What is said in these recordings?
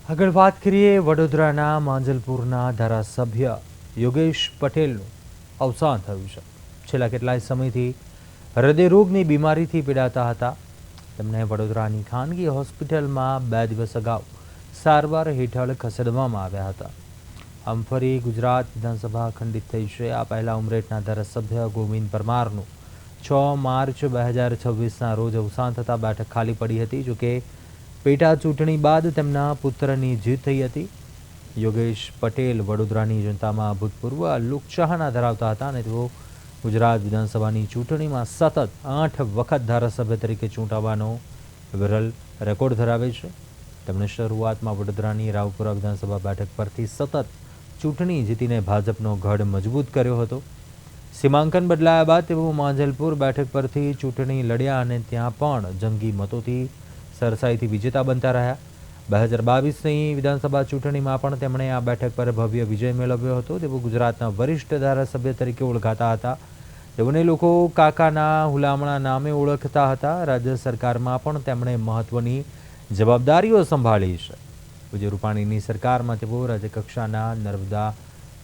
આગળ વાત કરીએ વડોદરાના માંજલપુરના ધારાસભ્ય યોગેશ પટેલનું અવસાન થયું છે। છેલ્લા કેટલાય સમયથી હૃદયરોગની બીમારીથી પીડાતા હતા। તેમને વડોદરાની ખાનગી હોસ્પિટલમાં 2 દિવસ અગાઉ સારવાર હેઠળ ખસેડવામાં આવ્યા હતા। આમ ફરી ગુજરાત વિધાનસભા ખંડિત થઈ છે। આ પહેલા ઉમરેઠના ધારાસભ્ય ગોવિંદ પરમારનું 6 માર્ચ 2026ના રોજ અવસાન થતાં બેઠક ખાલી પડી હતી। જોકે પેટા ચૂંટણી બાદ તેમના પુત્રની જીત થઈ હતી। યોગેશ પટેલ વડોદરાની જનતામાં અભૂતપૂર્વ લોકચાહના ધરાવતા હતા અને તેઓ ગુજરાત વિધાનસભાની ચૂંટણીમાં સતત 8 વખત ધારાસભ્ય તરીકે ચૂંટાવાનો વિરલ રેકોર્ડ ધરાવે છે। તેમણે શરૂઆતમાં વડોદરાની રાવપુરા વિધાનસભા બેઠક પરથી સતત ચૂંટણી જીતીને ભાજપનો ગઢ મજબૂત કર્યો હતો। સીમાંકન બદલાયા બાદ તેઓ માંજલપુર બેઠક પરથી ચૂંટણી લડ્યા અને ત્યાં પણ જંગી મતોથી સરસાઈથી વિજેતા બનતા રહ્યા। 2022ની વિધાનસભા ચૂંટણીમાં પણ તેમણે આ બેઠક પર ભવ્ય વિજય મેળવ્યો હતો। તેઓ ગુજરાતના વરિષ્ઠ ધારાસભ્ય તરીકે ઓળખાતા હતા। તેઓને લોકો કાકાના હુલામણા નામે ઓળખતા હતા। રાજ્ય સરકારમાં પણ તેમણે મહત્વની જવાબદારીઓ સંભાળી છે। વિજય રૂપાણીની સરકારમાં તેઓ રાજ્યકક્ષાના નર્મદા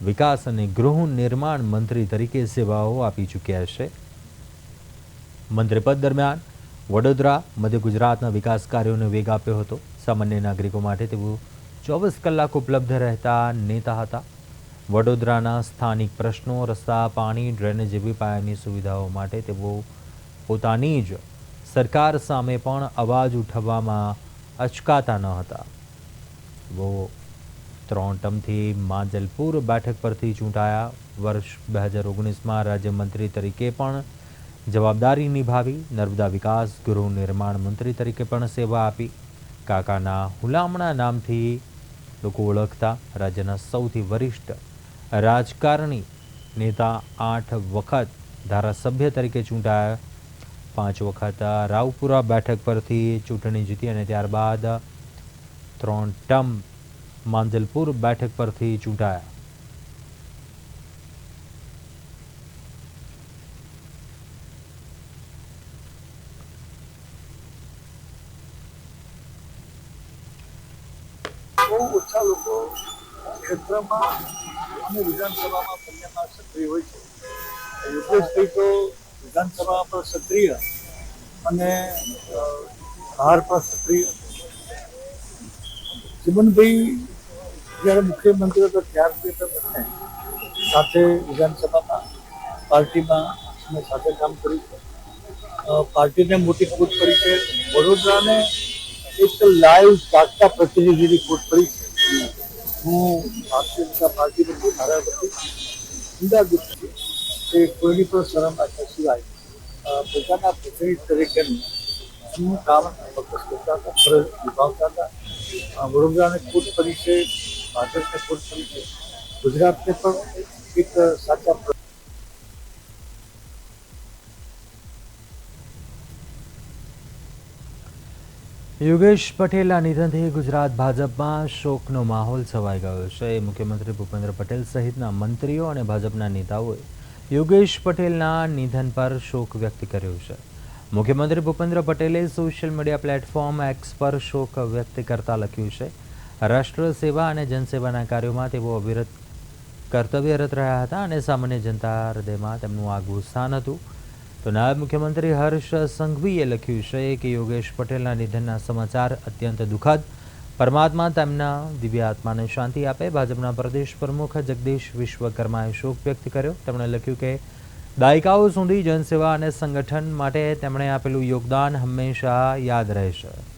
વિકાસ અને ગૃહ નિર્માણ મંત્રી તરીકે સેવાઓ આપી ચૂક્યા છે। મંત્રીપદ દરમિયાન વડોદરા મધ્ય ગુજરાતના વિકાસ કાર્યોને વેગ આપ્યો હતો। સામાન્ય નાગરિકો માટે તેઓ 24 કલાક ઉપલબ્ધ રહેતા નેતા હતા। વડોદરાના સ્થાનિક પ્રશ્નો, રસ્તા, પાણી, ડ્રેનેજ જેવી પાયાની સુવિધાઓ માટે તેઓ પોતાની જ સરકાર સામે પણ અવાજ ઉઠાવવામાં અચકાતા ન હતા। તેઓ 3 ટર્મથી માંજલપુર બેઠક પરથી ચૂંટાયા। વર્ષ 2019માં રાજ્યમંત્રી તરીકે પણ જવાબદારી નિભાવી। નર્મદા વિકાસ ગૃહ નિર્માણ મંત્રી તરીકે પણ સેવા આપી। કાકાના હુલામણા નામથી લોકો ઓળખતા રાજ્યના સૌથી વરિષ્ઠ રાજકારણી નેતા 8 વખત ધારાસભ્ય તરીકે ચૂંટાયા। 5 વખત રાવપુરા બેઠક પરથી ચૂંટણી જીતી અને ત્યારબાદ 3 ટર્મ માંજલપુર બેઠક પરથી ચૂંટાયા। બહુ ઓછા લોકો ક્ષેત્રમાં અને વિધાનસભામાં બંનેમાં સક્રિય હોય છે। યોગેશભાઈ તો વિધાનસભા પર સક્રિય અને બહાર પર સક્રિય। ચિમનભાઈ જ્યારે મુખ્યમંત્રી હતો ત્યારથી બંને સાથે વિધાનસભામાં પાર્ટીમાં અમે સાથે કામ કર્યું છે। પાર્ટીને મોટી ખોટ પડી છે। વડોદરાને એક લાઈવ તાકતા પ્રતિનિધિની ખોટ પડી છે। હું ભારતીય જનતા પાર્ટી વતી મારા વતી અંદાજિત છે કે કોઈની પણ શરમ રાખ્યા સિવાય પોતાના પ્રતિનિધિ તરીકેનું શું કામ ફોકસ કરતા હતા, ફરજ નિભાવતા હતા। વડોદરાને ખોટ પડી છે, ભાજપને ખોટ પડી છે, ગુજરાતને પણ એક સાચા યોગેશ પટેલના નિધનથી ગુજરાત ભાજપમાં શોકનો માહોલ છવાઈ ગયો છે। મુખ્યમંત્રી ભૂપેન્દ્ર પટેલ સહિતના મંત્રીઓ અને ભાજપના નેતાઓએ યોગેશ પટેલના નિધન પર શોક વ્યક્ત કર્યો છે। મુખ્યમંત્રી ભૂપેન્દ્ર પટેલે સોશિયલ મીડિયા પ્લેટફોર્મ એક્સ પર શોક વ્યક્ત કરતા લખ્યું છે, રાષ્ટ્ર સેવા અને જનસેવાના કાર્યોમાં તેઓ અવિરત કર્તવ્યરત રહ્યા હતા અને સામાન્ય જનતા હૃદયમાં તેમનું આગવું સ્થાન હતું। તો નાયબ મુખ્યમંત્રી હર્ષ સંઘવીએ લખ્યું છે કે યોગેશ પટેલના નિધનના સમાચાર અત્યંત દુઃખદ। પરમાત્મા તેમના દિવ્ય આત્માને શાંતિ આપે। ભાજપના પ્રદેશ પ્રમુખ જગદીશ વિશ્વકર્માએ શોક વ્યક્ત કર્યો। તેમણે લખ્યું કે દાયકાઓ સુધી જનસેવા અને સંગઠન માટે તેમણે આપેલું યોગદાન હંમેશા યાદ રહેશે।